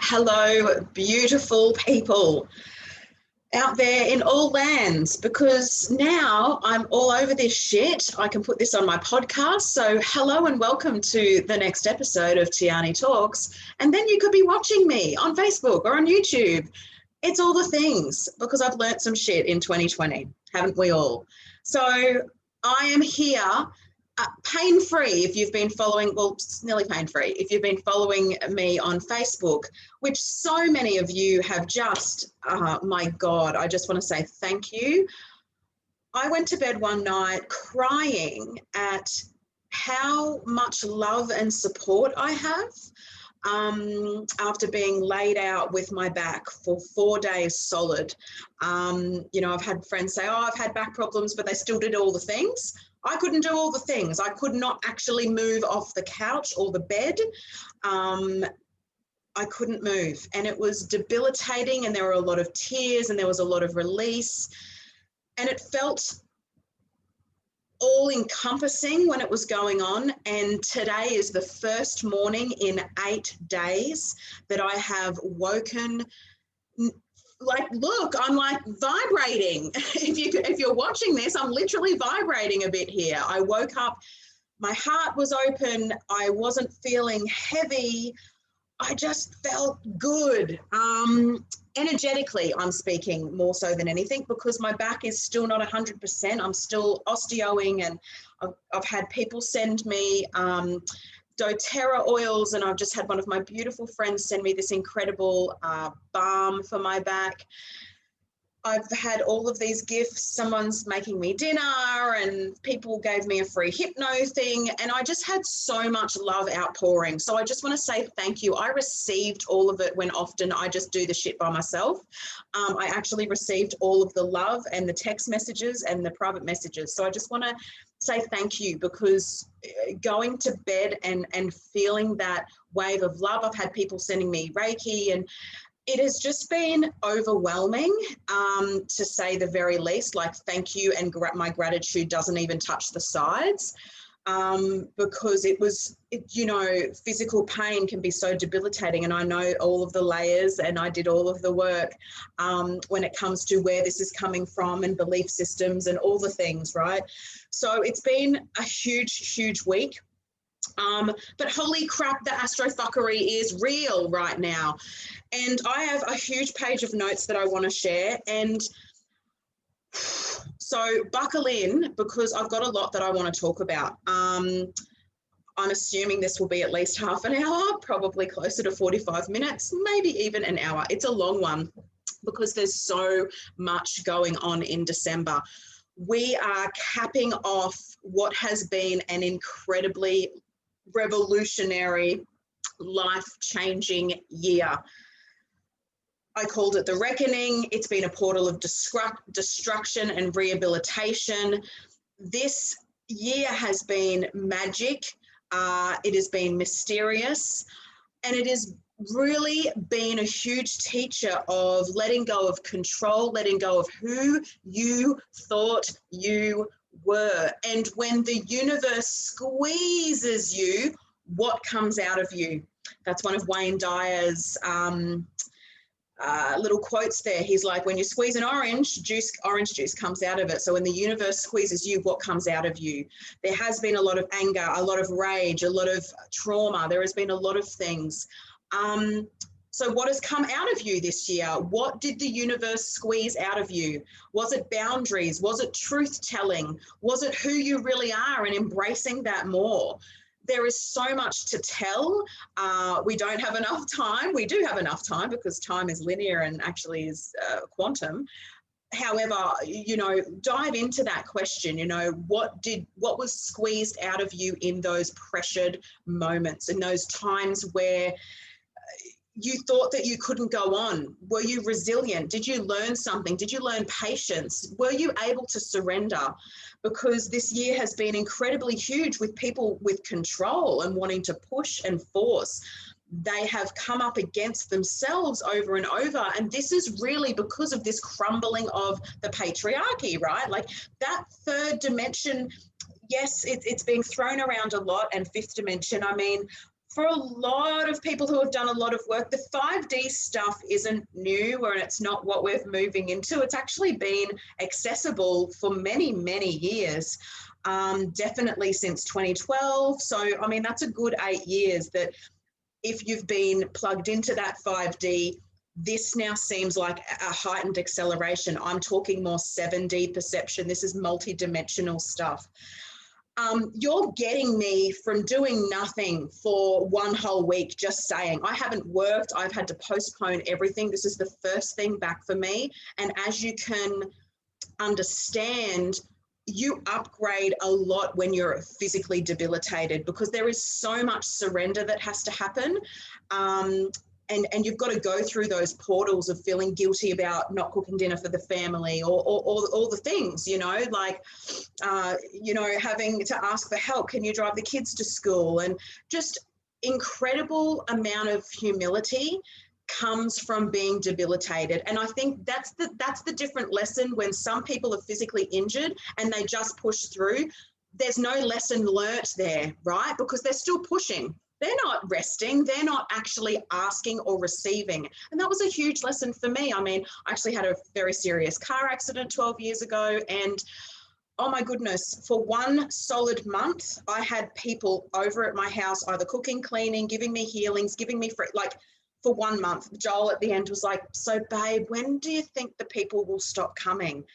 Hello, beautiful people out there in all lands, because now I'm all over this shit. I can put this on my podcast. So hello and welcome to the next episode of Tiarnie Talks. And then you could be watching me on Facebook or on YouTube. It's all the things, because I've learnt some shit in 2020, haven't we all? So I am here pain-free if you've been following, well, nearly pain-free, if you've been following me on Facebook, which so many of you have just, my God, I just want to say thank you. I went to bed one night crying at how much love and support I have after being laid out with my back for 4 days solid. I've had friends say, oh, I've had back problems, but they still did all the things. I couldn't do all the things. I could not actually move off the couch or the bed. I couldn't move, and it was debilitating, and there were a lot of tears and there was a lot of release, and it felt all encompassing when it was going on. And today is the first morning in 8 days that I have woken. Like, look, I'm like vibrating. If you're watching this, I'm literally vibrating a bit here. I woke up, my heart was open. I wasn't feeling heavy. I just felt good. Energetically, I'm speaking more so than anything, because my back is still not 100%. I'm still osteoing, and I've had people send me doTERRA oils, and I've just had one of my beautiful friends send me this incredible balm for my back. I've had all of these gifts. Someone's making me dinner, and people gave me a free hypno thing, and I just had so much love outpouring. So I just want to say thank you. I received all of it when often I just do the shit by myself. I actually received all of the love and the text messages and the private messages. So I just want to say thank you, because going to bed and feeling that wave of love, I've had people sending me Reiki, and it has just been overwhelming, to say the very least. Like, thank you, and my gratitude doesn't even touch the sides, because physical pain can be so debilitating, and I know all of the layers, and I did all of the work when it comes to where this is coming from and belief systems and all the things, right? So it's been a huge, huge week. But holy crap, the astro fuckery is real right now. And I have a huge page of notes that I want to share. And so buckle in, because I've got a lot that I want to talk about. I'm assuming this will be at least half an hour, probably closer to 45 minutes, maybe even an hour. It's a long one, because there's so much going on in December. We are capping off what has been an incredibly revolutionary, life-changing year. I called it the reckoning. It's been a portal of destruction and rehabilitation. This year has been magic. It has been mysterious, and it has really been a huge teacher of letting go of control, letting go of who you thought you were. And when the universe squeezes you, what comes out of you? That's one of Wayne Dyer's little quotes there. He's like, when you squeeze an orange juice comes out of it. So when the universe squeezes you, what comes out of you? There has been a lot of anger, a lot of rage, a lot of trauma. There has been a lot of things. So what has come out of you this year? What did the universe squeeze out of you? Was it boundaries? Was it truth telling? Was it who you really are and embracing that more? There is so much to tell. We don't have enough time. We do have enough time, because time is linear and actually is quantum. However, dive into that question. What was squeezed out of you in those pressured moments, in those times where you thought that you couldn't go on? Were you resilient? Did you learn something? Did you learn patience? Were you able to surrender? Because this year has been incredibly huge with people with control and wanting to push and force. They have come up against themselves over and over. And this is really because of this crumbling of the patriarchy, right? Like that third dimension, yes, it's being thrown around a lot. And fifth dimension, I mean, for a lot of people who have done a lot of work, the 5D stuff isn't new, or it's not what we're moving into. It's actually been accessible for many, many years, definitely since 2012. So, I mean, that's a good 8 years that if you've been plugged into that 5D, this now seems like a heightened acceleration. I'm talking more 7D perception. This is multi-dimensional stuff. You're getting me from doing nothing for one whole week, just saying, I haven't worked, I've had to postpone everything. This is the first thing back for me. And as you can understand, you upgrade a lot when you're physically debilitated, because there is so much surrender that has to happen. And you've got to go through those portals of feeling guilty about not cooking dinner for the family, or all the things, you know, like, you know, having to ask for help. Can you drive the kids to school? And just incredible amount of humility comes from being debilitated. And I think that's the different lesson. When some people are physically injured and they just push through, there's no lesson learnt there, right? Because they're still pushing. They're not resting. They're not actually asking or receiving. And that was a huge lesson for me. I mean, I actually had a very serious car accident 12 years ago. And oh my goodness, for one solid month, I had people over at my house, either cooking, cleaning, giving me healings, giving me free, like, for 1 month. Joel at the end was like, so babe, when do you think the people will stop coming?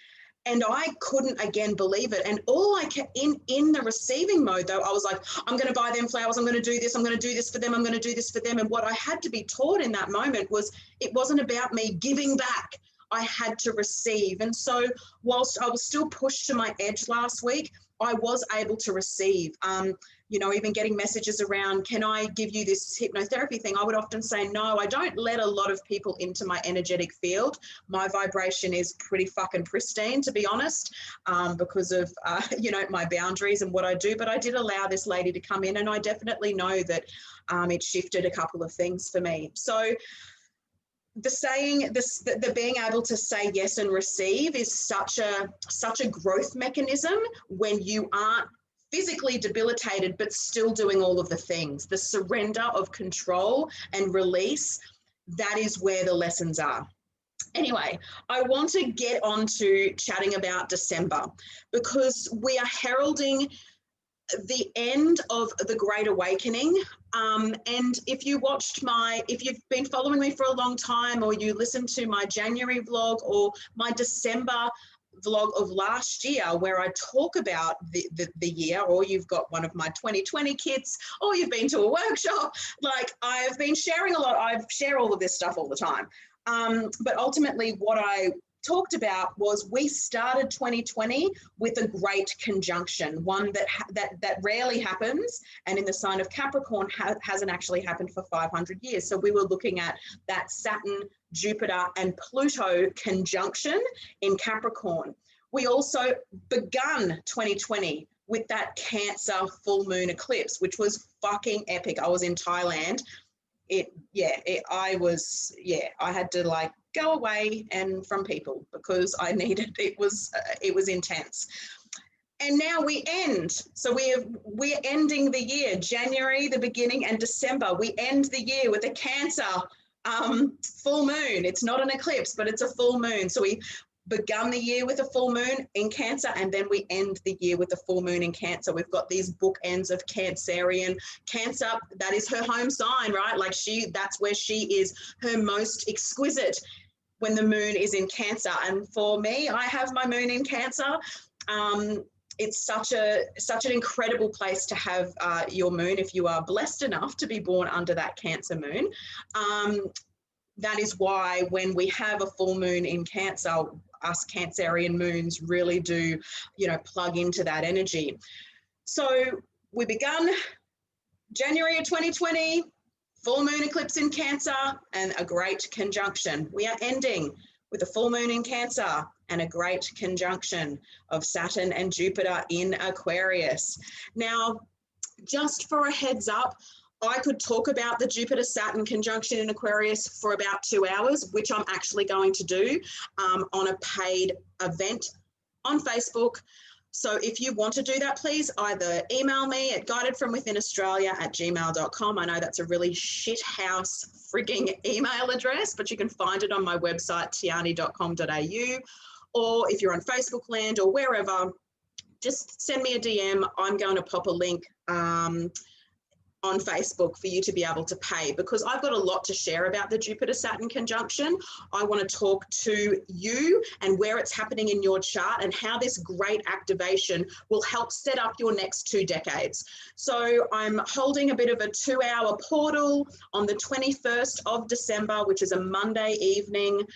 And I couldn't again believe it. And all I kept in the receiving mode, though, I was like, I'm going to buy them flowers. I'm going to do this. I'm going to do this for them. I'm going to do this for them. And what I had to be taught in that moment was it wasn't about me giving back. I had to receive. And so whilst I was still pushed to my edge last week, I was able to receive. You know, even getting messages around, can I give you this hypnotherapy thing? I would often say, no, I don't let a lot of people into my energetic field. My vibration is pretty fucking pristine, to be honest, because of, you know, my boundaries and what I do. But I did allow this lady to come in, and I definitely know that it shifted a couple of things for me. So the being able to say yes and receive is such a growth mechanism when you aren't physically debilitated, but still doing all of the things. The surrender of control and release, that is where the lessons are. Anyway, I want to get on to chatting about December, because we are heralding the end of the Great Awakening. And if you've been following me for a long time, or you listened to my January vlog or my December vlog of last year, where I talk about the year, or you've got one of my 2020 kits, or you've been to a workshop, like, I've been sharing a lot. I share all of this stuff all the time. But ultimately what I talked about was we started 2020 with a great conjunction, one that rarely happens, and in the sign of Capricorn hasn't actually happened for 500 years. So we were looking at that Saturn, Jupiter and Pluto conjunction in Capricorn. We also begun 2020 with that Cancer full moon eclipse, which was fucking epic. I was in Thailand. I had to like go away and from people, because I needed, it was intense. And now we end. So we're ending the year, January, the beginning, and December. We end the year with a Cancer full moon. It's not an eclipse, but it's a full moon. So we begun the year with a full moon in Cancer, and then we end the year with a full moon in Cancer. We've got these bookends of Cancerian. Cancer, that is her home sign, right? Like that's where she is her most exquisite, when the moon is in Cancer. And for me, I have my moon in Cancer. It's such an incredible place to have your moon, if you are blessed enough to be born under that Cancer moon. That is why when we have a full moon in Cancer, us Cancerian moons really do, you know, plug into that energy. So we begun January of 2020, full moon eclipse in Cancer and a great conjunction. We are ending with a full moon in Cancer and a great conjunction of Saturn and Jupiter in Aquarius. Now, just for a heads up, I could talk about the Jupiter-Saturn conjunction in Aquarius for about 2 hours, which I'm actually going to do on a paid event on Facebook. So if you want to do that, please either email me at guidedfromwithinaustralia@gmail.com. I know that's a really shit house frigging email address, but you can find it on my website, tiarnie.com.au. Or if you're on Facebook land or wherever, just send me a DM. I'm going to pop a link on Facebook for you to be able to pay, because I've got a lot to share about the Jupiter-Saturn conjunction. I want to talk to you and where it's happening in your chart and how this great activation will help set up your next 2 decades. So I'm holding a bit of a 2-hour portal on the 21st of December, which is a Monday evening.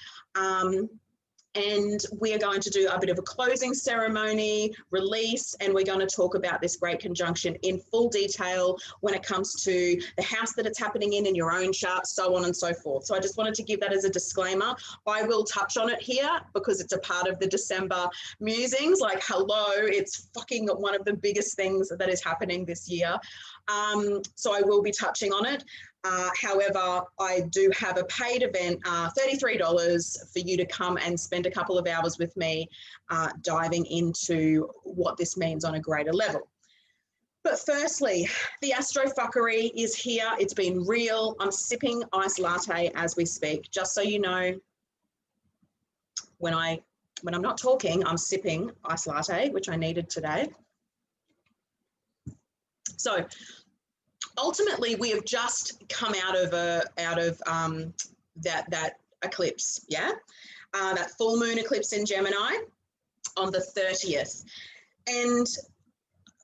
And we are going to do a bit of a closing ceremony, release, and we're going to talk about this great conjunction in full detail when it comes to the house that it's happening in your own chart, so on and so forth. So I just wanted to give that as a disclaimer. I will touch on it here because it's a part of the December musings. Like, hello, it's fucking one of the biggest things that is happening this year. So I will be touching on it. However, I do have a paid event, $33 for you to come and spend a couple of hours with me diving into what this means on a greater level. But firstly, the Astro fuckery is here. It's been real. I'm sipping iced latte as we speak. Just so you know, when I'm not talking, I'm sipping iced latte, which I needed today. So ultimately, we have just come out of that eclipse, yeah, that full moon eclipse in Gemini on the 30th. And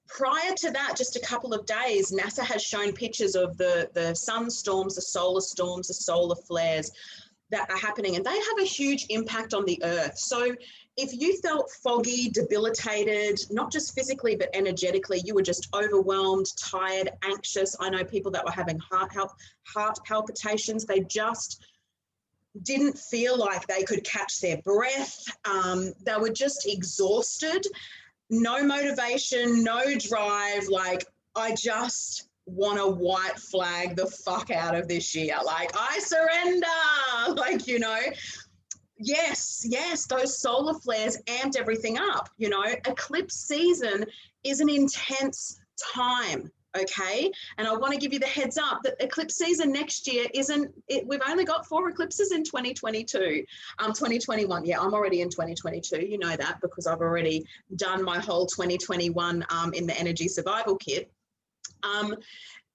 prior to that, just a couple of days, NASA has shown pictures of the sun storms, the solar storms, the solar flares that are happening, and they have a huge impact on the Earth. So if you felt foggy, debilitated, not just physically, but energetically, you were just overwhelmed, tired, anxious. I know people that were having heart palpitations. They just didn't feel like they could catch their breath. They were just exhausted, no motivation, no drive. Like, I just want to white flag the fuck out of this year. Like, I surrender, like, you know. Yes, those solar flares amped everything up. You know, eclipse season is an intense time, okay? And I want to give you the heads up that eclipse season next year we've only got 4 eclipses in 2022. 2021, yeah, I'm already in 2022. You know that because I've already done my whole 2021 in the energy survival kit.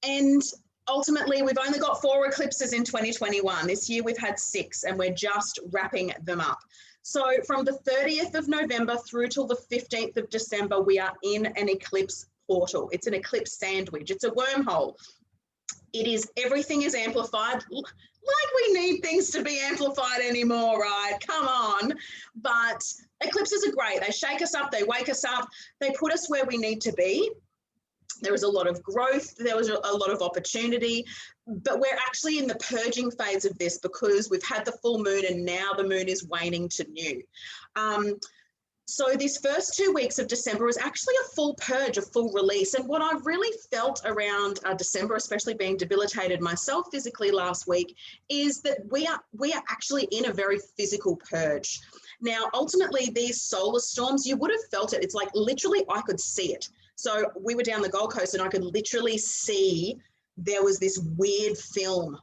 And ultimately, we've only got 4 eclipses in 2021. This year we've had 6 and we're just wrapping them up. So from the 30th of November through till the 15th of December, we are in an eclipse portal. It's an eclipse sandwich. It's a wormhole. Everything is amplified. Like we need things to be amplified anymore, right? Come on. But eclipses are great. They shake us up. They wake us up. They put us where we need to be. There was a lot of growth, there was a lot of opportunity, but we're actually in the purging phase of this because we've had the full moon and now the moon is waning to new. So these first 2 weeks of December was actually a full purge, a full release. And what I really felt around December, especially being debilitated myself physically last week, is that we are actually in a very physical purge. Now, ultimately, these solar storms, you would have felt it. It's like literally I could see it. So we were down the Gold Coast and I could literally see there was this weird film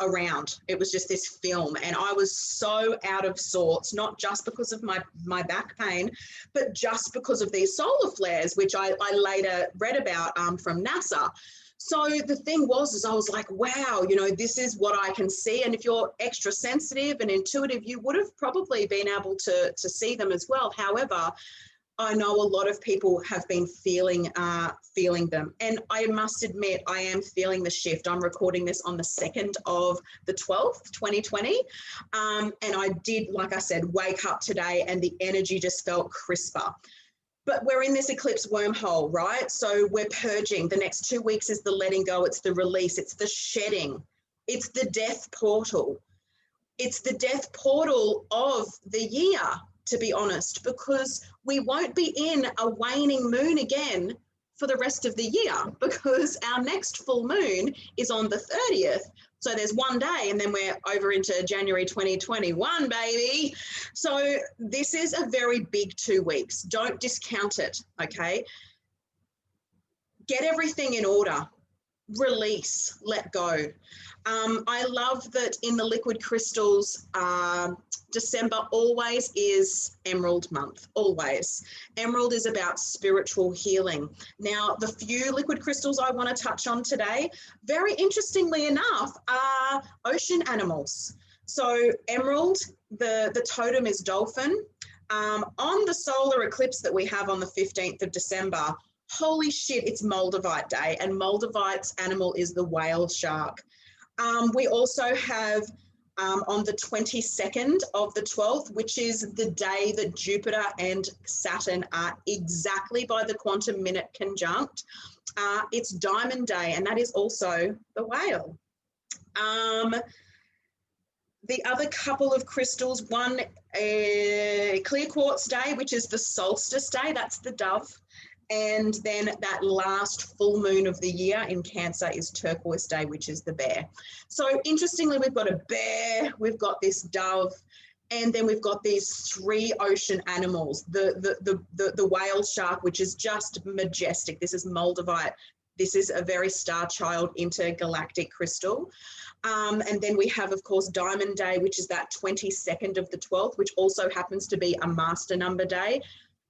around. It was just this film and I was so out of sorts, not just because of my back pain, but just because of these solar flares, which I later read about from NASA. So the thing was, I was like, wow, you know, this is what I can see. And if you're extra sensitive and intuitive, you would have probably been able to see them as well. However, I know a lot of people have been feeling them. And I must admit, I am feeling the shift. I'm recording this on the 2nd of the 12th, 2020. And I did, like I said, wake up today and the energy just felt crisper. But we're in this eclipse wormhole, right? So we're purging. The next 2 weeks is the letting go. It's the release. It's the shedding. It's the death portal. It's the death portal of the year, to be honest, because we won't be in a waning moon again for the rest of the year because our next full moon is on the 30th. So there's one day and then we're over into January 2021, baby. So this is a very big 2 weeks. Don't discount it, okay? Get everything in order. Release, let go. I love that in the liquid crystals, December always is emerald month, always. Emerald is about spiritual healing. Now, the few liquid crystals I want to touch on today, very interestingly enough, are ocean animals. So emerald, the totem is dolphin. On the solar eclipse that we have on the 15th of December, holy shit, it's Moldavite Day, and Moldavite's animal is the whale shark. We also have on the 22nd of the 12th, which is the day that Jupiter and Saturn are exactly by the quantum minute conjunct. It's Diamond Day, and that is also the whale. The other couple of crystals, one clear quartz day, which is the solstice day, that's the dove. And then that last full moon of the year in Cancer is turquoise day, which is the bear. So interestingly, we've got a bear, we've got this dove, and then we've got these 3 ocean animals, the whale shark, which is just majestic. This is Moldavite. This is a very star child intergalactic crystal. And then we have, of course, Diamond Day, which is that 22nd of the 12th, which also happens to be a master number day.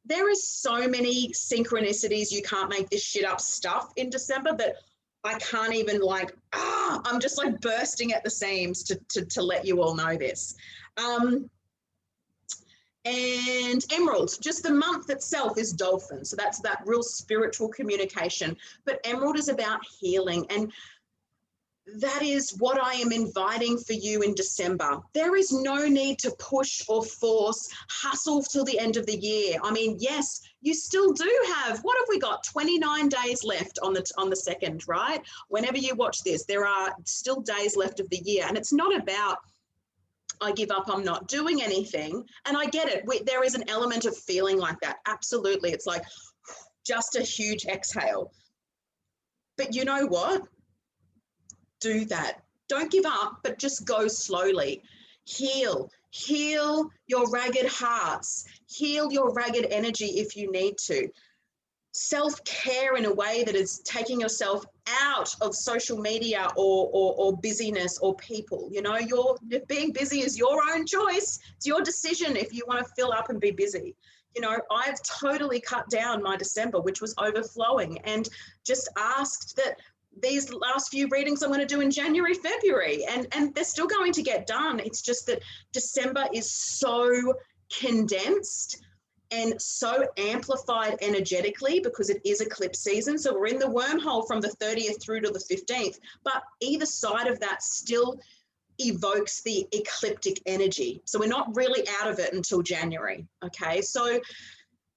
There is so many synchronicities, you can't make this shit up stuff in December that I can't even I'm just like bursting at the seams to let you all know this. And emerald, just the month itself is dolphin. So that's that real spiritual communication. But emerald is about healing. And that is what I am inviting for you in December. There is no need to push or force, hustle till the end of the year. I mean, yes, you still do have, what have we got? 29 days left on the 2nd, right? Whenever you watch this, there are still days left of the year. And it's not about, I give up, I'm not doing anything. And I get it. There is an element of feeling like that. Absolutely. It's like just a huge exhale. But you know what? Do that. Don't give up, but just go slowly. Heal your ragged hearts, heal your ragged energy if you need to. Self-care in a way that is taking yourself out of social media or busyness or people. You know, being busy is your own choice. It's your decision if you want to fill up and be busy. You know, I've totally cut down my December, which was overflowing, and just asked that these last few readings I'm going to do in January, February, and they're still going to get done. It's just that December is so condensed and so amplified energetically because it is eclipse season. So we're in the wormhole from the 30th through to the 15th, but either side of that still evokes the ecliptic energy. So we're not really out of it until January. Okay. So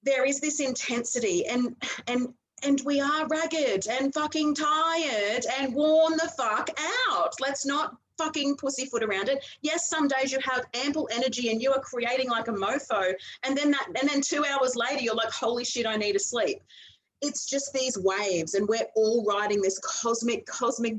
there is this intensity and we are ragged and fucking tired and worn the fuck out. Let's not fucking pussyfoot around it. Yes, some days you have ample energy and you are creating like a mofo, and then 2 hours later you're like, holy shit, I need to sleep. It's just these waves, and we're all riding this cosmic,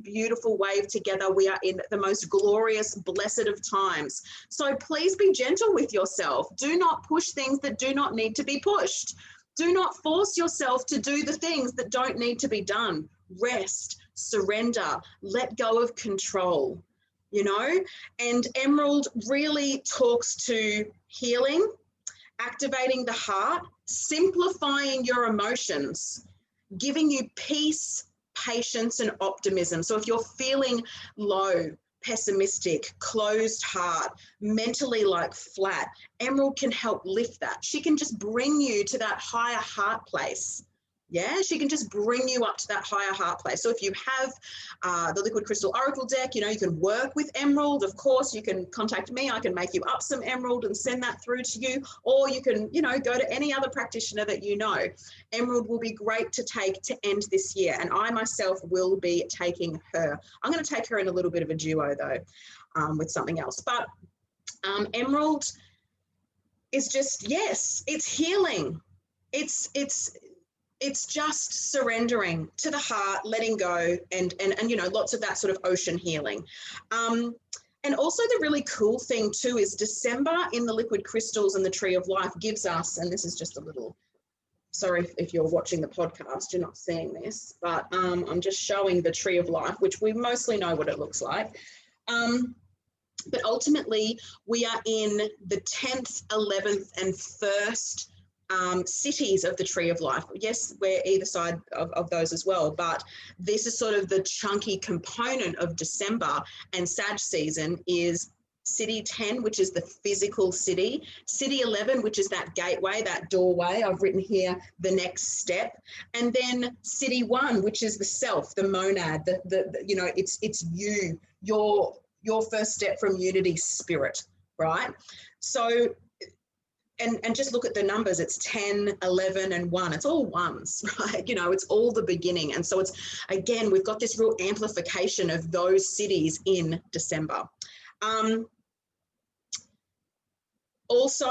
beautiful wave together. We are in the most glorious, blessed of times. So please be gentle with yourself. Do not push things that do not need to be pushed. Do not force yourself to do the things that don't need to be done. Rest, surrender, let go of control, you know? And Emerald really talks to healing, activating the heart, simplifying your emotions, giving you peace, patience, and optimism. So if you're feeling low, pessimistic, closed heart, mentally like flat, Emerald can help lift that. She can just bring you to that higher heart place. Yeah, she can just bring you up to that higher heart place. So if you have the Liquid Crystal Oracle deck, you know, you can work with Emerald. Of course, you can contact me. I can make you up some Emerald and send that through to you. Or you can, you know, go to any other practitioner that you know. Emerald will be great to take to end this year. And I myself will be taking her. I'm going to take her in a little bit of a duo though, with something else. But Emerald is just, yes, it's healing. It's it's just surrendering to the heart, letting go, and you know, lots of that sort of ocean healing. And also the really cool thing too is December in the liquid crystals and the tree of life gives us, and this is just a little, sorry if you're watching the podcast, you're not seeing this, but I'm just showing the tree of life, which we mostly know what it looks like. But ultimately, we are in the 10th, 11th, and 1st cities of the tree of life. Yes, we're either side of those as well, but this is sort of the chunky component of December and Sag season is City 10, which is the physical city, City 11, which is that gateway, that doorway. I've written here the next step, and then City 1, which is the self, the monad, the you know, it's you, your first step from unity spirit, right? So, and just look at the numbers, it's 10, 11, and 1. It's all ones, right? You know, it's all the beginning. And so it's, again, we've got this real amplification of those cities in December. Also,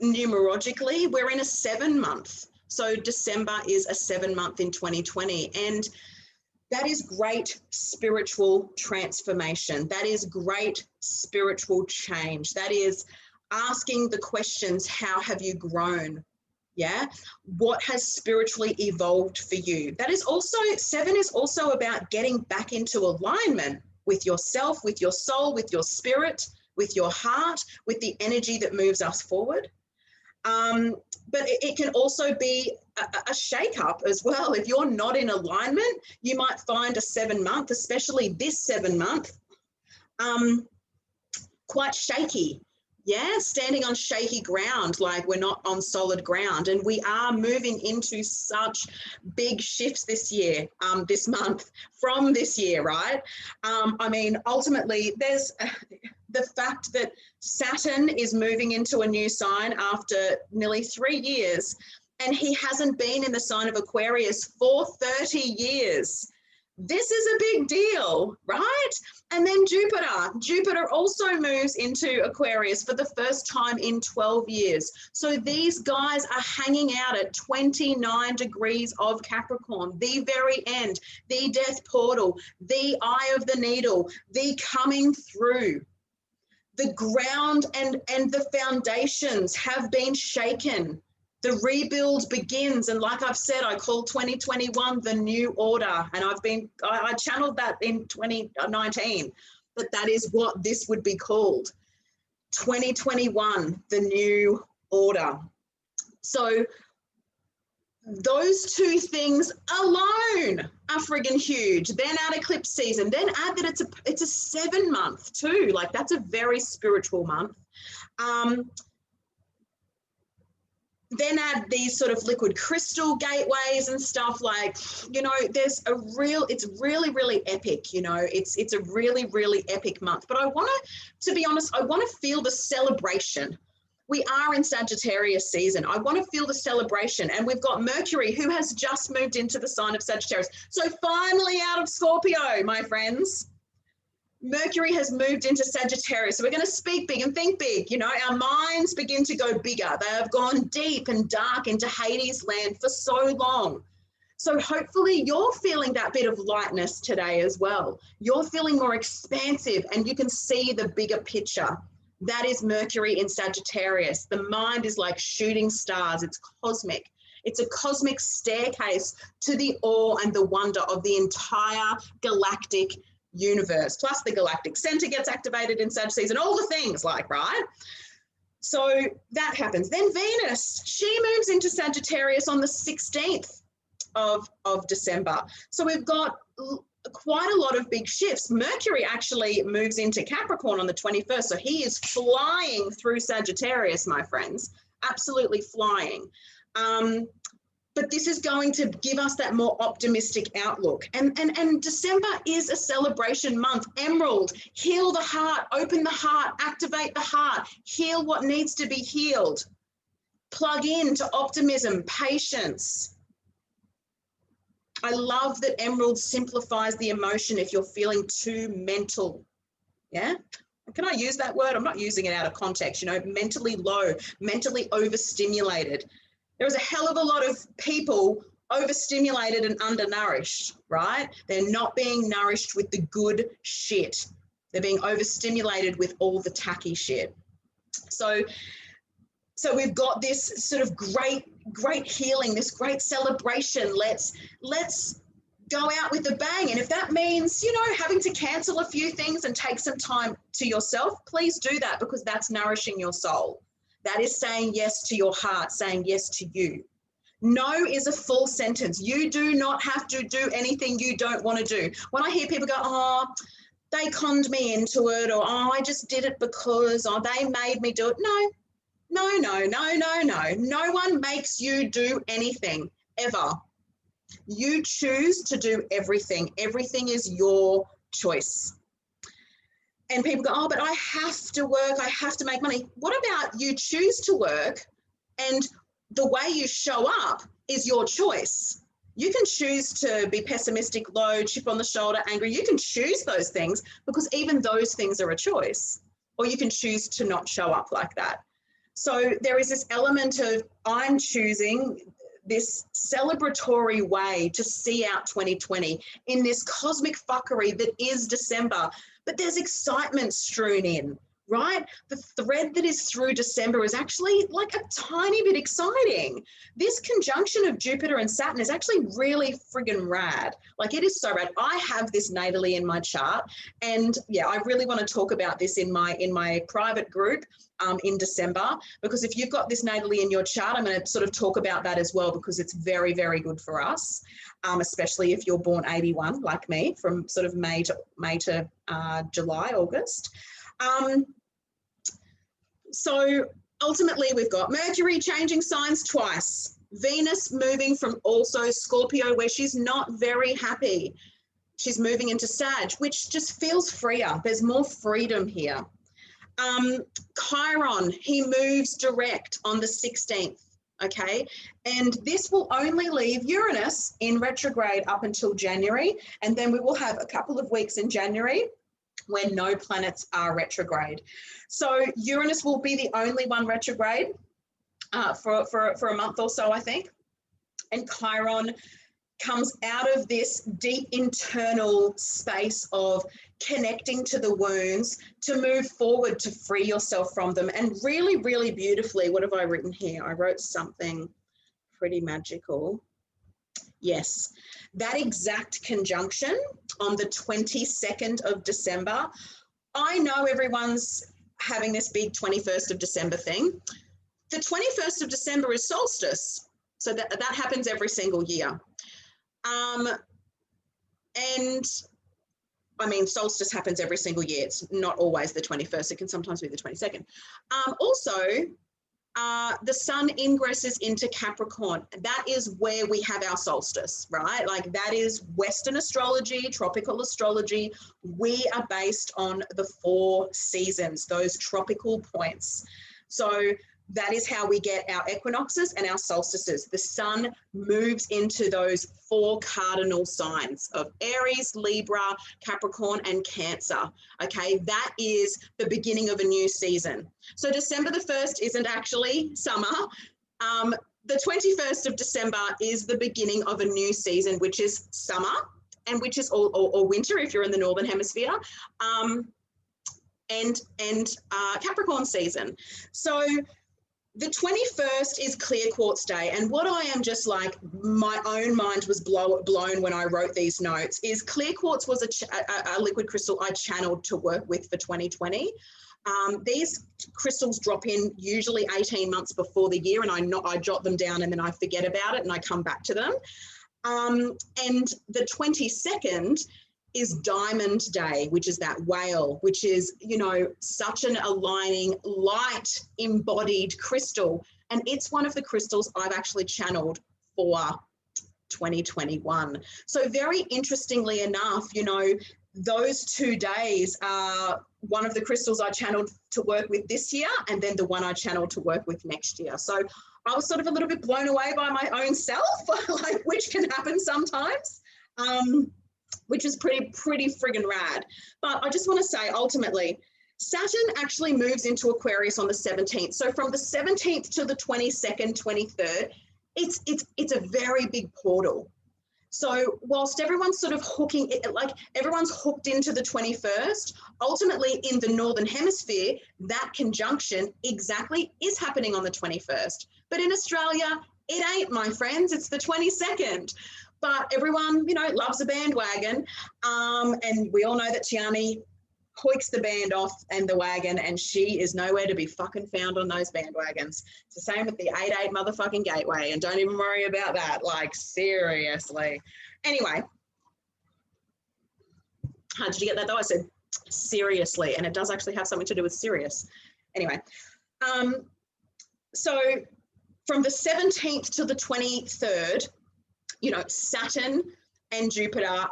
numerologically, we're in a 7-month. So December is a 7-month in 2020. And that is great spiritual transformation. That is great spiritual change. That is asking the questions, how have you grown? Yeah. What has spiritually evolved for you? That is also, 7 is also about getting back into alignment with yourself, with your soul, with your spirit, with your heart, with the energy that moves us forward. But it can also be a shake-up as well. If you're not in alignment, you might find a 7-month, especially this 7-month, quite shaky. Yeah, standing on shaky ground, like we're not on solid ground. And we are moving into such big shifts this year, this month, from this year, right? I mean, ultimately, there's the fact that Saturn is moving into a new sign after nearly 3 years, and he hasn't been in the sign of Aquarius for 30 years. This is a big deal, right? And then Jupiter also moves into Aquarius for the first time in 12 years. So these guys are hanging out at 29 degrees of Capricorn, the very end, the death portal, the eye of the needle, the coming through. The ground and the foundations have been shaken. The rebuild begins, and like I've said, I call 2021 the new order, and I channeled that in 2019, but that is what this would be called, 2021, the new order. So those two things alone are friggin' huge. Then add eclipse season, then add that it's a 7-month too, like that's a very spiritual month. Then add these sort of liquid crystal gateways and stuff, like, you know, it's really, really epic, you know, it's a really, really epic month. But to be honest, I want to feel the celebration. We are in Sagittarius season. I want to feel the celebration. And we've got Mercury, who has just moved into the sign of Sagittarius. So finally out of Scorpio, my friends. Mercury has moved into Sagittarius. So we're going to speak big and think big. You know, our minds begin to go bigger. They have gone deep and dark into Hades land for so long. So hopefully you're feeling that bit of lightness today as well. You're feeling more expansive and you can see the bigger picture. That is Mercury in Sagittarius. The mind is like shooting stars. It's cosmic. It's a cosmic staircase to the awe and the wonder of the entire galactic universe, plus the galactic center gets activated in Sag season, all the things, like, right? So that happens. Then Venus, she moves into Sagittarius on the 16th of December. So we've got quite a lot of big shifts. Mercury actually moves into Capricorn on the 21st. So he is flying through Sagittarius, my friends, absolutely flying. But this is going to give us that more optimistic outlook. And December is a celebration month. Emerald, heal the heart, open the heart, activate the heart, heal what needs to be healed. Plug into optimism, patience. I love that Emerald simplifies the emotion if you're feeling too mental. Yeah? Can I use that word? I'm not using it out of context, you know, mentally low, mentally overstimulated. There is a hell of a lot of people overstimulated and undernourished, right? They're not being nourished with the good shit. They're being overstimulated with all the tacky shit. So we've got this sort of great healing, this great celebration. Let's go out with a bang. And if that means, you know, having to cancel a few things and take some time to yourself, please do that, because that's nourishing your soul. That is saying yes to your heart, saying yes to you. No is a full sentence. You do not have to do anything you don't want to do. When I hear people go, oh, they conned me into it, or oh, I just did it because, or they made me do it. No. No one makes you do anything, ever. You choose to do everything. Everything is your choice. And people go, oh, but I have to work. I have to make money. What about you choose to work, and the way you show up is your choice? You can choose to be pessimistic, low, chip on the shoulder, angry. You can choose those things, because even those things are a choice. Or you can choose to not show up like that. So there is this element of, I'm choosing this celebratory way to see out 2020 in this cosmic fuckery that is December. But there's excitement strewn in, right? The thread that is through December is actually like a tiny bit exciting. This conjunction of Jupiter and Saturn is actually really friggin' rad. Like, it is so rad. I have this natally in my chart, and yeah, I really want to talk about this in my private group in December, because if you've got this natally in your chart, I'm going to sort of talk about that as well, because it's very, very good for us, especially if you're born 81 like me, from sort of May to July, August. So ultimately, we've got Mercury changing signs twice, Venus moving from also Scorpio, where she's not very happy. She's moving into Sag, which just feels freer. There's more freedom here. Chiron, he moves direct on the 16th, okay? And this will only leave Uranus in retrograde up until January, and then we will have a couple of weeks in January where no planets are retrograde. So Uranus will be the only one retrograde for a month or so, I think. And Chiron comes out of this deep internal space of connecting to the wounds to move forward, to free yourself from them. And really, really beautifully, what have I written here? I wrote something pretty magical. Yes, that exact conjunction on the 22nd of December. I know everyone's having this big 21st of December thing. The 21st of December is solstice. So that happens every single year. And I mean, solstice happens every single year. It's not always the 21st. It can sometimes be the 22nd. Also, the sun ingresses into Capricorn. That is where we have our solstice, right? Like, that is Western astrology, tropical astrology. We are based on the 4 seasons, those tropical points. So that is how we get our equinoxes and our solstices. The sun moves into those 4 cardinal signs of Aries, Libra, Capricorn, and Cancer. Okay, that is the beginning of a new season. So December the 1st isn't actually summer. The 21st of December is the beginning of a new season, which is summer, and which is or winter if you're in the Northern Hemisphere, and Capricorn season. So the 21st is Clear Quartz Day, and what I am just like, my own mind was blown when I wrote these notes, is Clear Quartz was a liquid crystal I channeled to work with for 2020. These crystals drop in usually 18 months before the year, and I jot them down and then I forget about it and I come back to them. And the 22nd is Diamond Day, which is that whale, which is, you know, such an aligning, light embodied crystal. And it's one of the crystals I've actually channeled for 2021. So very interestingly enough, you know, those 2 days are one of the crystals I channeled to work with this year, and then the one I channeled to work with next year. So I was sort of a little bit blown away by my own self, like, which can happen sometimes. Which is pretty friggin' rad. But I just want to say, ultimately, Saturn actually moves into Aquarius on the 17th. So from the 17th to the 22nd, 23rd, it's a very big portal. So whilst everyone's sort of hooking it, like everyone's hooked into the 21st, ultimately in the Northern Hemisphere, that conjunction exactly is happening on the 21st. But in Australia, it ain't, my friends, it's the 22nd. But everyone, you know, loves a bandwagon. And we all know that Tiarnie hoiks the band off and the wagon, and she is nowhere to be fucking found on those bandwagons. It's the same with the 8-8 motherfucking gateway, and don't even worry about that. Like, seriously. Anyway, did you get that though? I said seriously, and it does actually have something to do with Sirius. Anyway, so from the 17th to the 23rd, you know, Saturn and Jupiter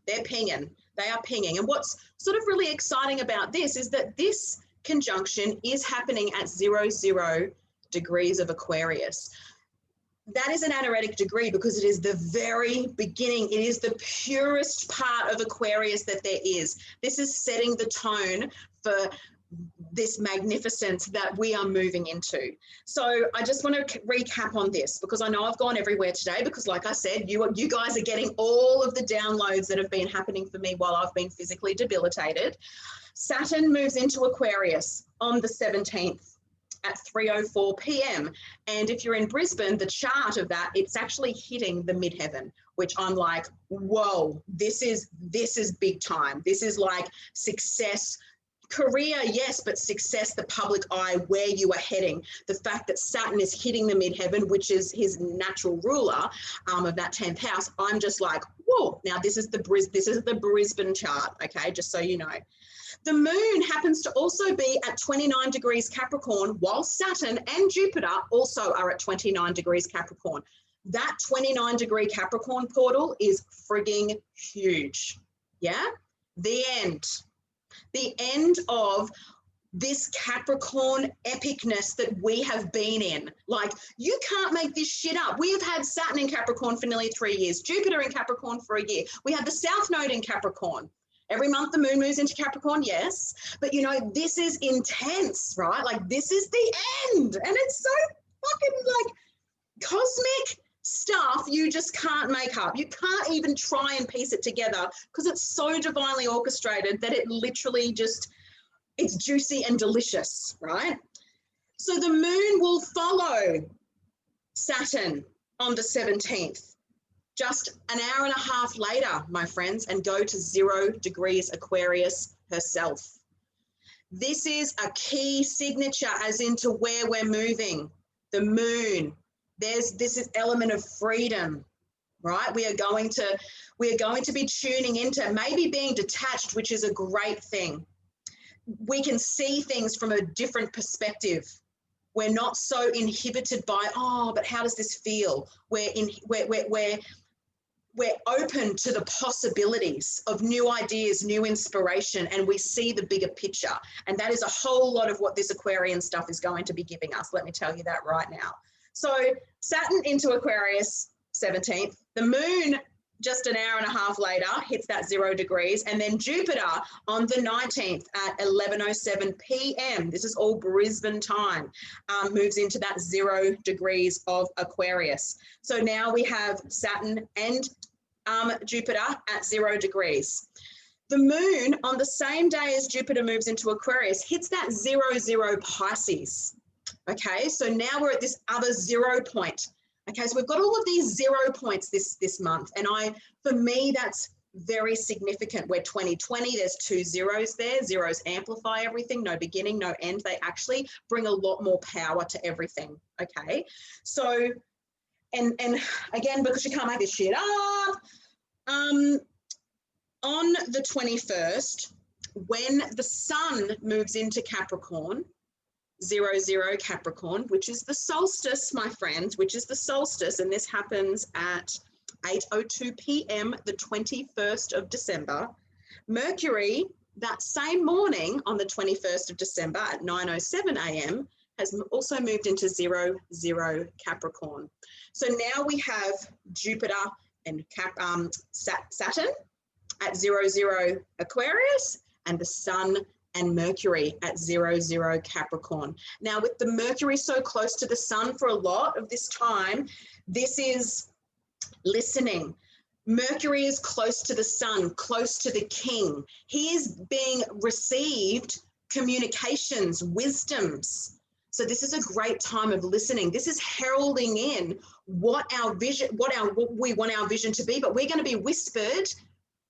they're pinging. They are pinging. And what's sort of really exciting about this is that this conjunction is happening at 00 degrees of Aquarius. That is an anaretic degree because it is the very beginning. It is the purest part of Aquarius that there is. This is setting the tone for this magnificence that we are moving into. So I just want to recap on this because I know I've gone everywhere today because, like I said, you guys are getting all of the downloads that have been happening for me while I've been physically debilitated. Saturn moves into Aquarius on the 17th at 3:04 p.m. And if you're in Brisbane, the chart of that, it's actually hitting the midheaven, which I'm like, whoa, this is big time. This is like success. Career, yes, but success, the public eye, where you are heading. The fact that Saturn is hitting the midheaven, which is his natural ruler of that 10th house, I'm just like, whoa. Now this is the Brisbane chart, okay, just so you know. The moon happens to also be at 29 degrees Capricorn, while Saturn and Jupiter also are at 29 degrees Capricorn. That 29 degree Capricorn portal is frigging huge. Yeah, the end of this Capricorn epicness that we have been in. Like, you can't make this shit up. We have had Saturn in Capricorn for nearly 3 years, Jupiter in Capricorn for a year. We have the South Node in Capricorn. Every month the moon moves into Capricorn, yes. But, you know, this is intense, right? Like, this is the end. And it's so fucking, like, cosmic stuff you just can't make up. You can't even try and piece it together because it's so divinely orchestrated that it literally just, it's juicy and delicious, right? So the moon will follow Saturn on the 17th, just an hour and a half later, my friends, and go to 0 degrees Aquarius herself. This is a key signature as into where we're moving. The moon. This is element of freedom, right? We are going to be tuning into maybe being detached, which is a great thing. We can see things from a different perspective. We're not so inhibited by, oh, but how does this feel? We're open to the possibilities of new ideas, new inspiration, and we see the bigger picture. And that is a whole lot of what this Aquarian stuff is going to be giving us. Let me tell you that right now. So Saturn into Aquarius, 17th. The moon, just an hour and a half later, hits that 0 degrees. And then Jupiter on the 19th at 11:07 p.m. This is all Brisbane time, moves into that 0 degrees of Aquarius. So now we have Saturn and Jupiter at 0 degrees. The moon on the same day as Jupiter moves into Aquarius hits that 0 Pisces. Okay, so now we're at this other 0 point. Okay, so we've got all of these 0 points this month. And for me, that's very significant. We're 2020, there's 2 zeros there. Zeros amplify everything, no beginning, no end. They actually bring a lot more power to everything, okay? So, and again, because you can't make this shit up, on the 21st, when the sun moves into Capricorn, 0 Capricorn, which is the solstice, my friends, which is the solstice, and this happens at 8:02 p.m. the 21st of December. Mercury, that same morning on the 21st of December at 9:07 a.m. has also moved into 0 Capricorn. So now we have Jupiter and Saturn at 0 Aquarius, and the sun and Mercury at 00 Capricorn. Now, with the Mercury so close to the sun for a lot of this time, this is listening. Mercury is close to the sun, close to the king. He is being received communications, wisdoms. So this is a great time of listening. This is heralding in what our vision, what we want our vision to be, but we're going to be whispered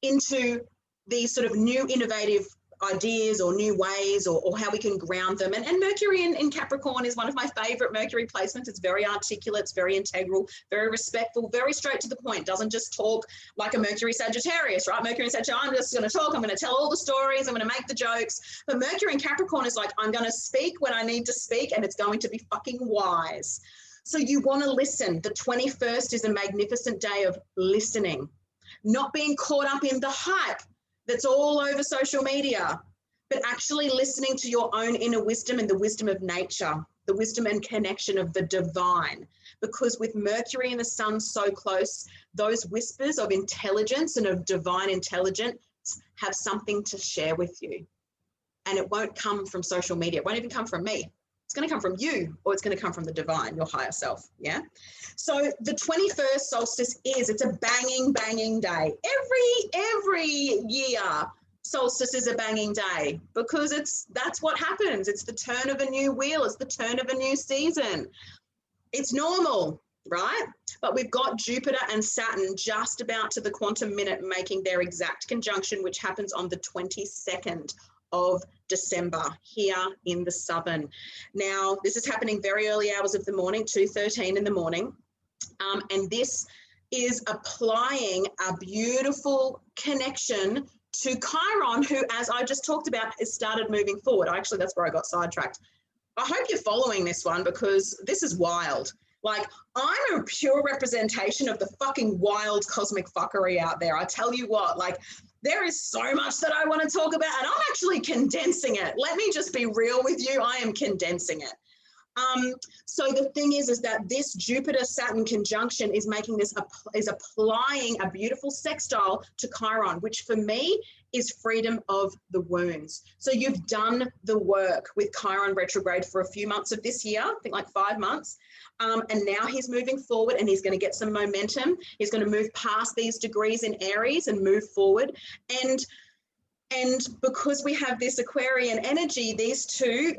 into these sort of new innovative ideas or new ways, or how we can ground them. And Mercury in Capricorn is one of my favorite Mercury placements. It's very articulate, it's very integral, very respectful, very straight to the point. Doesn't just talk like a Mercury Sagittarius, right? Mercury and Sagittarius, I'm just going to talk, I'm going to tell all the stories, I'm going to make the jokes. But Mercury in Capricorn is like, I'm going to speak when I need to speak, and it's going to be fucking wise. So you want to listen. The 21st is a magnificent day of listening, not being caught up in the hype that's all over social media, but actually listening to your own inner wisdom and the wisdom of nature, the wisdom and connection of the divine. Because with Mercury and the sun so close, those whispers of intelligence and of divine intelligence have something to share with you. And it won't come from social media. It won't even come from me. It's going to come from you, or it's going to come from the divine, your higher self. Yeah. So the 21st solstice it's a banging, banging day. Every year, solstice is a banging day, because that's what happens. It's the turn of a new wheel. It's the turn of a new season. It's normal, right? But we've got Jupiter and Saturn just about to the quantum minute making their exact conjunction, which happens on the 22nd of December here in the southern. Now, this is happening very early hours of the morning, 2:13 in the morning. And this is applying a beautiful connection to Chiron, who, as I just talked about, has started moving forward. Actually, that's where I got sidetracked. I hope you're following this one, because this is wild. Like, I'm a pure representation of the fucking wild cosmic fuckery out there. I tell you what, like, there is so much that I want to talk about, and I'm actually condensing it. Let me just be real with you. I am condensing it. So the thing is that this Jupiter-Saturn conjunction is making this, is applying a beautiful sextile to Chiron, which for me is freedom of the wounds. So you've done the work with Chiron retrograde for a few months of this year, I think like 5 months. And now he's moving forward, and he's going to get some momentum. He's going to move past these degrees in Aries and move forward. And because we have this Aquarian energy, these two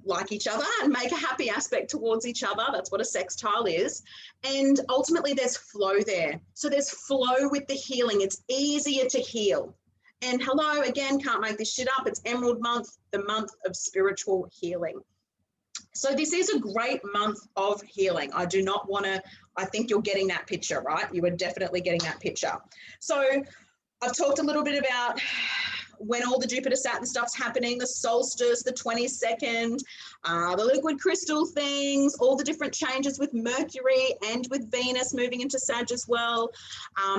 like each other and make a happy aspect towards each other. That's what a sextile is. And ultimately there's flow there. So there's flow with the healing. It's easier to heal. And hello, again, can't make this shit up. It's Emerald Month, the month of spiritual healing. So this is a great month of healing. I do not want to, I think you're getting that picture, right? You are definitely getting that picture. So I've talked a little bit about when all the Jupiter-Saturn stuff's happening, the solstice, the 22nd, the liquid crystal things, all the different changes with Mercury and with Venus moving into Sag as well.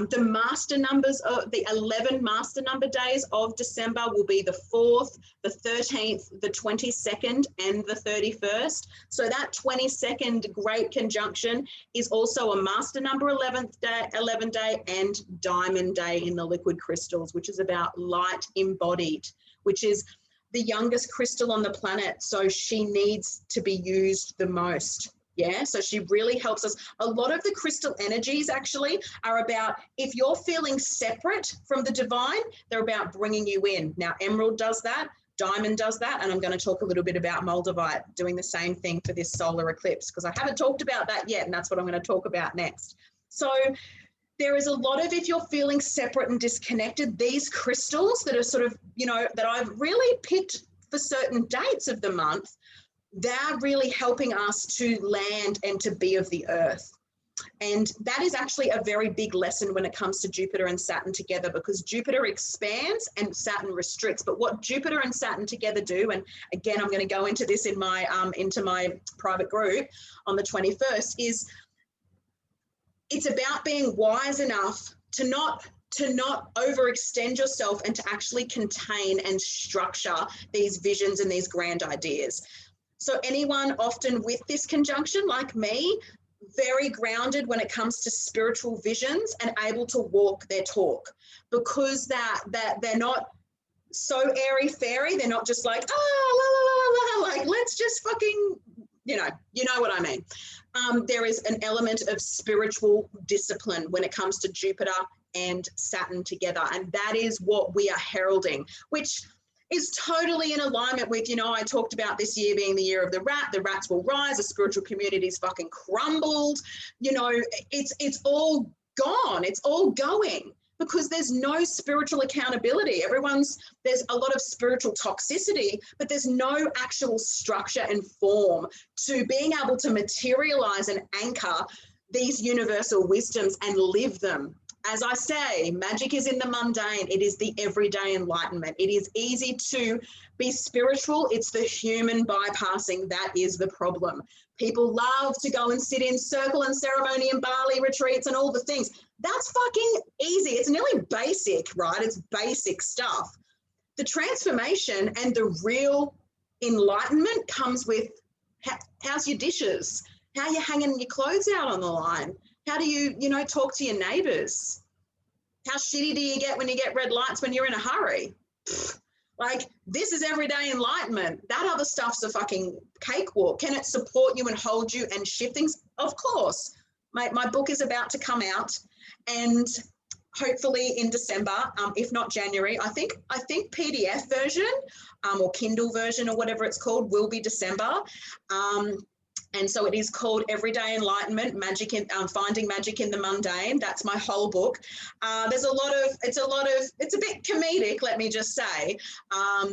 The master numbers, the 11 master number days of December will be the 4th, the 13th, the 22nd, and the 31st. So that 22nd great conjunction is also a master number 11 day and diamond day in the liquid crystals, which is about light embodied, which is the youngest crystal on the planet. So she needs to be used the most. Yeah, so she really helps us. A lot of the crystal energies actually are about, if you're feeling separate from the divine, they're about bringing you in. Now, emerald does that, diamond does that, and I'm going to talk a little bit about moldavite doing the same thing for this solar eclipse, because I haven't talked about that yet, and that's what I'm going to talk about next. So there is a lot of, if you're feeling separate and disconnected, these crystals that are sort of, you know, that I've really picked for certain dates of the month, they're really helping us to land and to be of the earth. And that is actually a very big lesson when it comes to Jupiter and Saturn together, because Jupiter expands and Saturn restricts. But what Jupiter and Saturn together do, and again, I'm going to go into this in my into my private group on the 21st, is it's about being wise enough to not overextend yourself and to actually contain and structure these visions and these grand ideas. So anyone often with this conjunction, like me, very grounded when it comes to spiritual visions and able to walk their talk, because that they're not so airy fairy. They're not just like, oh, la, la, la, la, la, like, let's just fucking, you know what I mean. There is an element of spiritual discipline when it comes to Jupiter and Saturn together. And that is what we are heralding, which is totally in alignment with, I talked about this year being the year of the rat. The rats will rise, the spiritual community's fucking crumbled. It's all gone. It's all going because there's no spiritual accountability. There's a lot of spiritual toxicity, but there's no actual structure and form to being able to materialize and anchor these universal wisdoms and live them. As I say, magic is in the mundane. It is the everyday enlightenment. It is easy to be spiritual. It's the human bypassing that is the problem. People love to go and sit in circle and ceremony and Bali retreats and all the things. That's fucking easy. It's nearly basic, right? It's basic stuff. The transformation and the real enlightenment comes with how's your dishes? How are you hanging your clothes out on the line? How do you, talk to your neighbors? How shitty do you get when you get red lights when you're in a hurry? Like, this is everyday enlightenment. That other stuff's a fucking cakewalk. Can it support you and hold you and shift things? Of course. My book is about to come out, and hopefully in December, if not January. I think PDF version or Kindle version or whatever it's called will be December. And so it is called Everyday Enlightenment, Finding Magic in the Mundane. That's my whole book. It's a bit comedic, let me just say.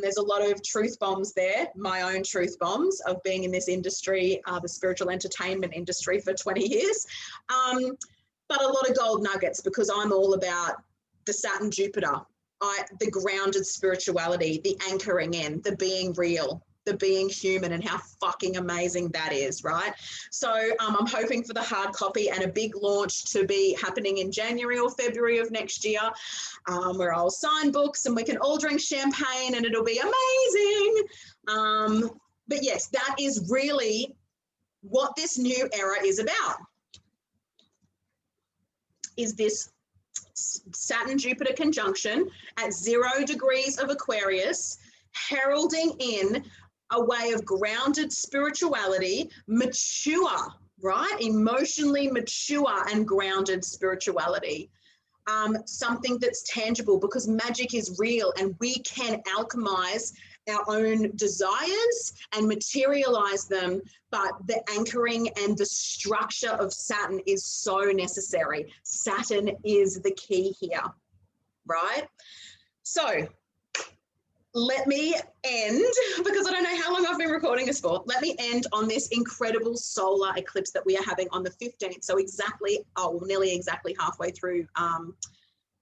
There's a lot of truth bombs there, my own truth bombs of being in this industry, the spiritual entertainment industry for 20 years. But a lot of gold nuggets because I'm all about the Saturn Jupiter, the grounded spirituality, the anchoring in, the being real, the being human, and how fucking amazing that is, right? So I'm hoping for the hard copy and a big launch to be happening in January or February of next year, where I'll sign books and we can all drink champagne and it'll be amazing. But yes, that is really what this new era is about, is this Saturn-Jupiter conjunction at 0 degrees of Aquarius, heralding in a way of grounded spirituality, mature, right? Emotionally mature and grounded spirituality. Something that's tangible, because magic is real and we can alchemize our own desires and materialize them, but the anchoring and the structure of Saturn is so necessary. Saturn is the key here, right? So let me end, because I don't know how long I've been recording this for. Let me end on this incredible solar eclipse that we are having on the 15th. So nearly exactly halfway through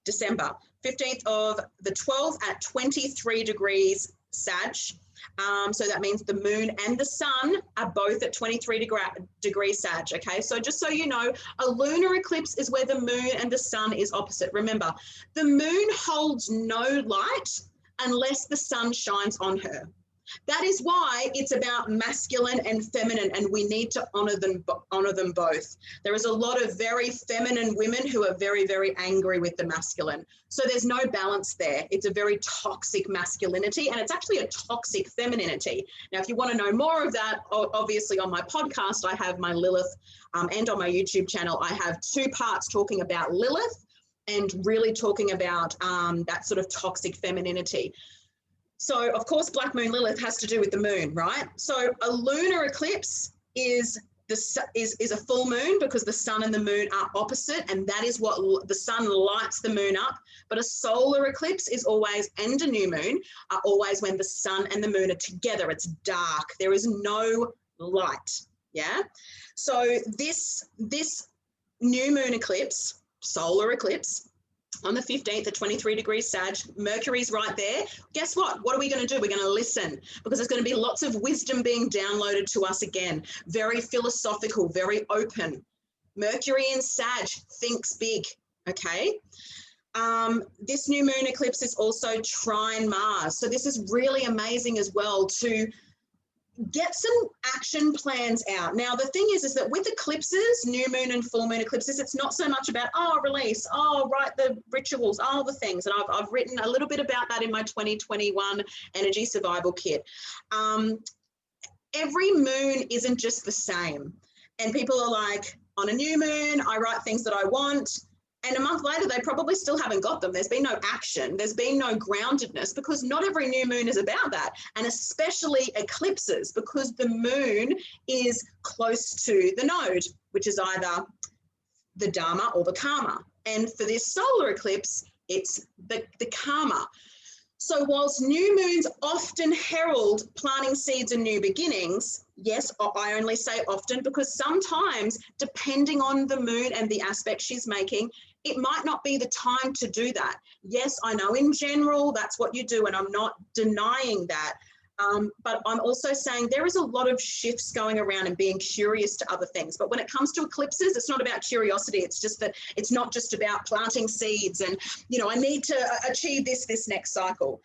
December. 15th of the 12th at 23 degrees Sag. So that means the moon and the sun are both at 23 degrees Sag. Okay, so just so you know, a lunar eclipse is where the moon and the sun is opposite. Remember, the moon holds no light unless the sun shines on her. That is why it's about masculine and feminine, and we need to honor them both. There is a lot of very feminine women who are very, very angry with the masculine. So there's no balance there. It's a very toxic masculinity, and it's actually a toxic femininity. Now, if you want to know more of that, obviously on my podcast, I have my Lilith, and on my YouTube channel, I have 2 parts talking about Lilith and really talking about that sort of toxic femininity. So, of course, Black Moon Lilith has to do with the moon, right? So a lunar eclipse is a full moon because the sun and the moon are opposite, and that is what the sun lights the moon up. But a solar eclipse is always, and a new moon, are always when the sun and the moon are together. It's dark. There is no light, yeah? So this new moon eclipse, solar eclipse, on the 15th at 23 degrees Sag, Mercury's right there. Guess what? What are we going to do? We're going to listen, because there's going to be lots of wisdom being downloaded to us again. Very philosophical, very open. Mercury in Sag thinks big, okay? This new moon eclipse is also trine Mars. So this is really amazing as well to get some action plans out. Now, the thing is that with eclipses, new moon and full moon eclipses, it's not so much about, oh, release, oh, write the rituals, all the things. And I've written a little bit about that in my 2021 energy survival kit. Every moon isn't just the same. And people are like, on a new moon, I write things that I want. And a month later, they probably still haven't got them. There's been no action. There's been no groundedness, because not every new moon is about that. And especially eclipses, because the moon is close to the node, which is either the Dharma or the Karma. And for this solar eclipse, it's the Karma. So whilst new moons often herald planting seeds and new beginnings, yes, I only say often because sometimes, depending on the moon and the aspect she's making, it might not be the time to do that. Yes, I know in general that's what you do, and I'm not denying that. But I'm also saying there is a lot of shifts going around and being curious to other things. But when it comes to eclipses, it's not about curiosity. It's just that it's not just about planting seeds and, you know, I need to achieve this next cycle.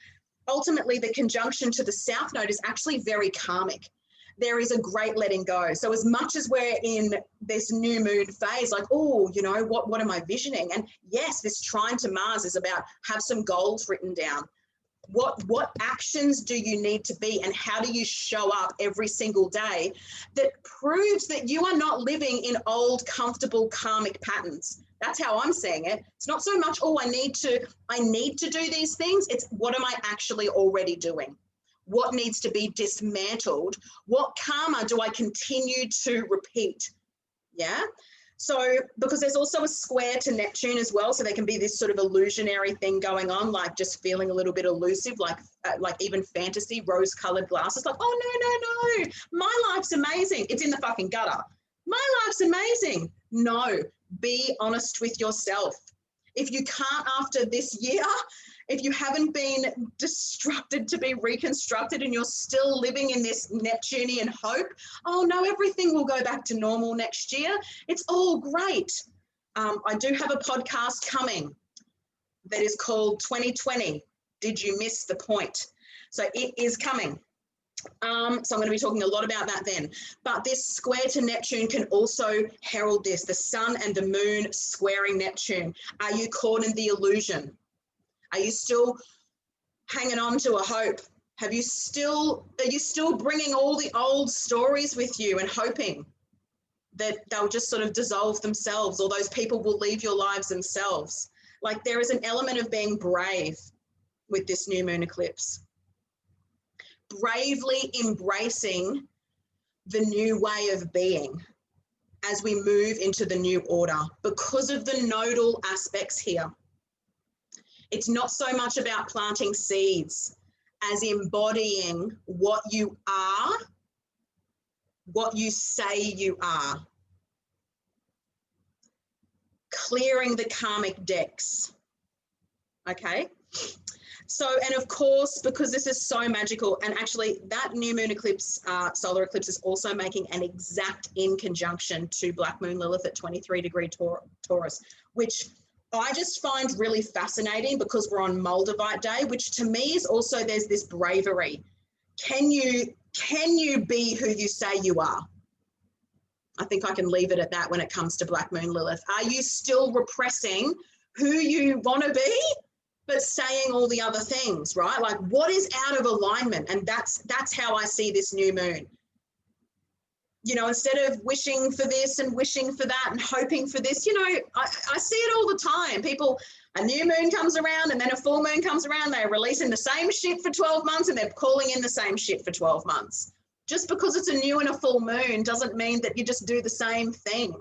Ultimately, the conjunction to the South Node is actually very karmic. There is a great letting go. So as much as we're in this new moon phase, like, oh, you know, what am I visioning? And yes, this trine to Mars is about have some goals written down. What actions do you need to be, and how do you show up every single day that proves that you are not living in old, comfortable, karmic patterns? That's how I'm seeing it. It's not so much, oh, I need to do these things. It's what am I actually already doing? What needs to be dismantled? What karma do I continue to repeat? Yeah. So, because there's also a square to Neptune as well, so there can be this sort of illusionary thing going on, like just feeling a little bit elusive, like even fantasy, rose-colored glasses, like, oh, no, my life's amazing. It's in the fucking gutter. My life's amazing. No, be honest with yourself. If you can't after this year, if you haven't been destructed to be reconstructed and you're still living in this Neptunian hope, oh no, everything will go back to normal next year. It's all great. I do have a podcast coming that is called 2020. Did you miss the point? So it is coming. So I'm going to be talking a lot about that then. But this square to Neptune can also herald this, the sun and the moon squaring Neptune. Are you caught in the illusion? Are you still hanging on to a hope? Are you still bringing all the old stories with you and hoping that they'll just sort of dissolve themselves, or those people will leave your lives themselves? Like, there is an element of being brave with this new moon eclipse. Bravely embracing the new way of being as we move into the new order because of the nodal aspects here. It's not so much about planting seeds as embodying what you are, what you say you are. Clearing the karmic decks, okay? So, and of course, because this is so magical, and actually that new moon eclipse, solar eclipse, is also making an exact in conjunction to Black Moon Lilith at 23° Taurus, which I just find really fascinating because we're on Moldavite Day, which to me is also, there's this bravery. Can you be who you say you are? I think I can leave it at that when it comes to Black Moon Lilith. Are you still repressing who you want to be, but saying all the other things, right? Like, what is out of alignment? And that's how I see this new moon. You know, instead of wishing for this and wishing for that and hoping for this, you know, I see it all the time. People, a new moon comes around and then a full moon comes around, they're releasing the same shit for 12 months and they're calling in the same shit for 12 months. Just because it's a new and a full moon doesn't mean that you just do the same thing.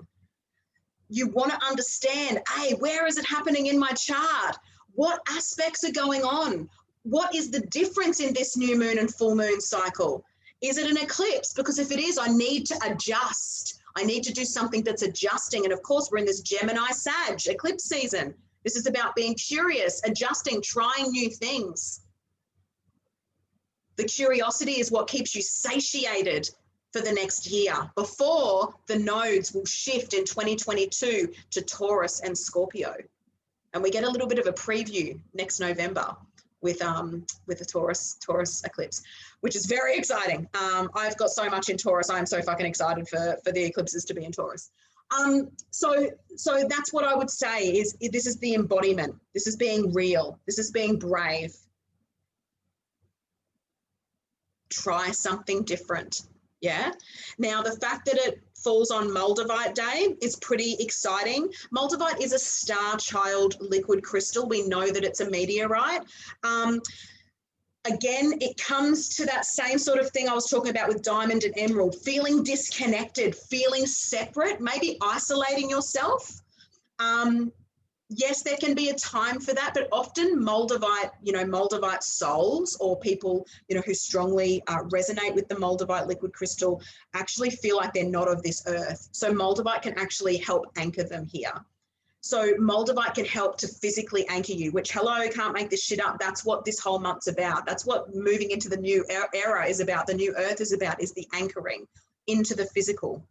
You want to understand, hey, where is it happening in my chart? What aspects are going on? What is the difference in this new moon and full moon cycle? Is it an eclipse? Because if it is, I need to adjust. I need to do something that's adjusting. And of course, we're in this Gemini Sag eclipse season. This is about being curious, adjusting, trying new things. The curiosity is what keeps you satiated for the next year before the nodes will shift in 2022 to Taurus and Scorpio. And we get a little bit of a preview next November with the Taurus eclipse, which is very exciting. I've got so much in Taurus. I'm so fucking excited for the eclipses to be in Taurus. So that's what I would say is this is the embodiment. This is being real. This is being brave. Try something different. Yeah. Now, the fact that it falls on Moldavite Day is pretty exciting. Moldavite is a star child liquid crystal. We know that it's a meteorite. Again, it comes to that same sort of thing I was talking about with diamond and emerald, feeling disconnected, feeling separate, maybe isolating yourself. Yes, there can be a time for that, but often Moldavite souls or people, who strongly resonate with the Moldavite liquid crystal actually feel like they're not of this earth. So Moldavite can actually help anchor them here. So Moldavite can help to physically anchor you, which, hello, can't make this shit up. That's what this whole month's about. That's what moving into the new era is about. The new earth is about, is the anchoring into the physical.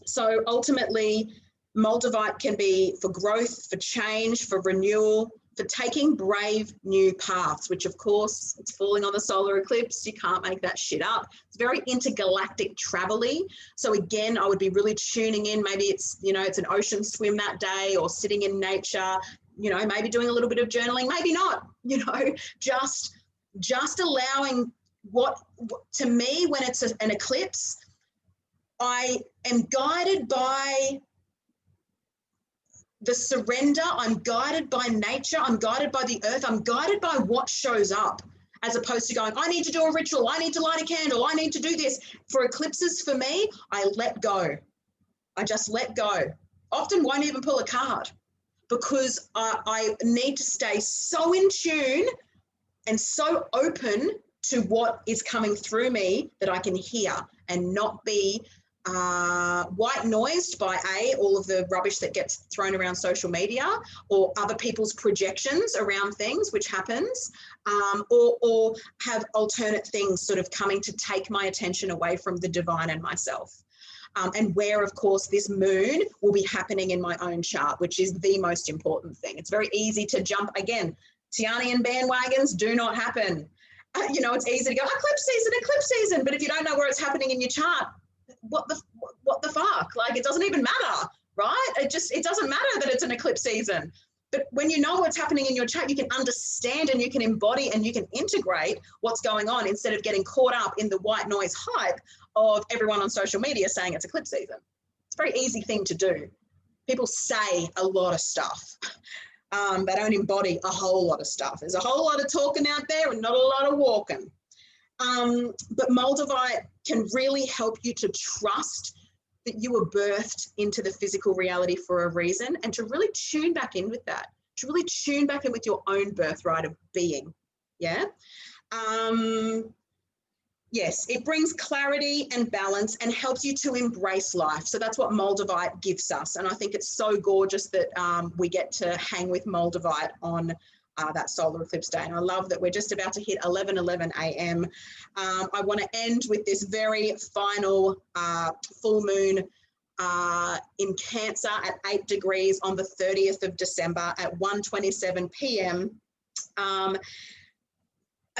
So ultimately, Moldavite can be for growth, for change, for renewal, for taking brave new paths, which of course it's falling on the solar eclipse. You can't make that shit up. It's very intergalactic travel-y. So again, I would be really tuning in. Maybe it's, it's an ocean swim that day or sitting in nature, maybe doing a little bit of journaling, maybe not, just allowing what to me, when it's an eclipse, I am guided by the surrender. I'm guided by nature. I'm guided by the earth. I'm guided by what shows up, as opposed to going, I need to do a ritual. I need to light a candle. I need to do this. For eclipses, for me, I let go. I just let go. Often won't even pull a card because I need to stay so in tune and so open to what is coming through me that I can hear and not be white noised by all of the rubbish that gets thrown around social media or other people's projections around things, which happens, or have alternate things sort of coming to take my attention away from the divine and myself. And where, of course, this moon will be happening in my own chart, which is the most important thing. It's very easy to jump. Again, Tiarnian bandwagons do not happen. It's easy to go, eclipse season. But if you don't know where it's happening in your chart, what the fuck? Like, it doesn't even matter, right? It doesn't matter that it's an eclipse season. But when you know what's happening in your chart, you can understand and you can embody and you can integrate what's going on instead of getting caught up in the white noise hype of everyone on social media saying it's eclipse season. It's a very easy thing to do. People say a lot of stuff. They don't embody a whole lot of stuff. There's a whole lot of talking out there and not a lot of walking. But Moldavite can really help you to trust that you were birthed into the physical reality for a reason, and to really tune back in with that, to really tune back in with your own birthright of being. Yeah. Yes, it brings clarity and balance and helps you to embrace life. So that's what Moldavite gives us. And I think it's so gorgeous that we get to hang with Moldavite on that solar eclipse day. And I love that we're just about to hit 11:11 a.m. I want to end with this very final full moon in Cancer at 8 degrees on the 30th of December at 1:27 p.m.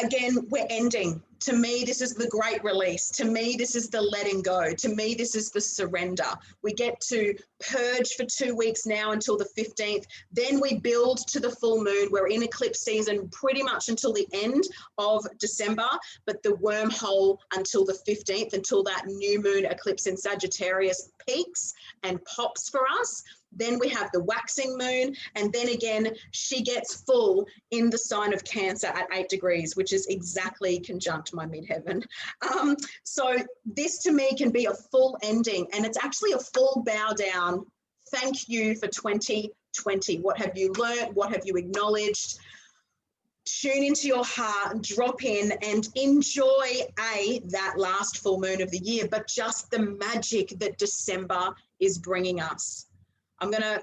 Again, we're ending. To me, this is the great release. To me, this is the letting go. To me, this is the surrender. We get to purge for 2 weeks now until the 15th. Then we build to the full moon. We're in eclipse season pretty much until the end of December, but the wormhole until the 15th, until that new moon eclipse in Sagittarius peaks and pops for us. Then we have the waxing moon, and then again, she gets full in the sign of Cancer at 8 degrees, which is exactly conjunct my midheaven. So this to me can be a full ending, and it's actually a full bow down. Thank you for 2020. What have you learned? What have you acknowledged? Tune into your heart, drop in and enjoy that last full moon of the year, but just the magic that December is bringing us. I'm gonna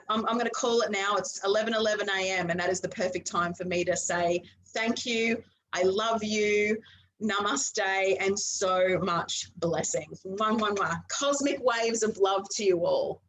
call it now. It's 11:11 a.m. and that is the perfect time for me to say thank you. I love you. Namaste and so much blessings. Mwah, mwah, mwah. Cosmic waves of love to you all.